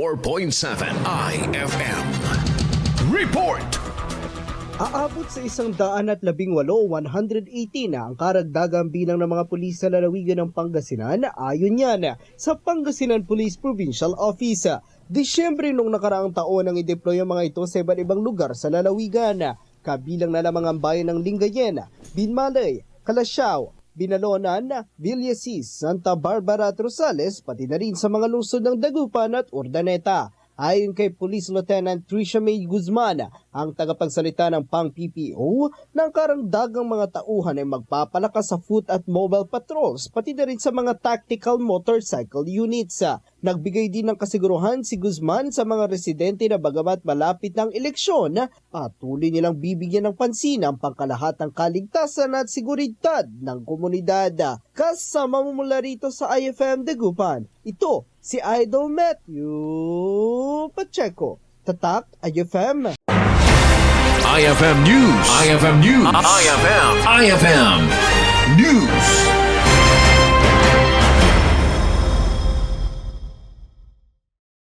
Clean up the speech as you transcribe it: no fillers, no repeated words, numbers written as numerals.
4.7 IFM. Report! Aabot sa 118 o 118 na ang karagdagang bilang ng mga pulis sa lalawigan ng Pangasinan ayon yan sa Pangasinan Police Provincial Office. Disyembre nung nakaraang taon ang i-deploy ang mga ito sa iba't ibang lugar sa lalawigan. Kabilang na lamang ang bayan ng Lingayen, Binmalay, Calasiao, Binalonan, Villasis, Santa Barbara at Rosales, pati na rin sa mga lungsod ng Dagupan at Urdaneta. Ayon kay Police Lieutenant Tricia May Guzman, ang tagapagsalita ng PANG-PPO, ng karagdagang mga tauhan ay magpapalakas sa foot at mobile patrols, pati na rin sa mga tactical motorcycle units. Nagbigay din ng kasiguruhan si Guzman sa mga residente na bagamat malapit ng eleksyon, patuloy nilang bibigyan ng pansin ang pangkalahatang kaligtasan at seguridad ng komunidad. Kasama mo mula rito sa IFM Dagupan, ito si Idol Matthew Pacheco. Tatak IFM. IFM News. IFM News. IFM News.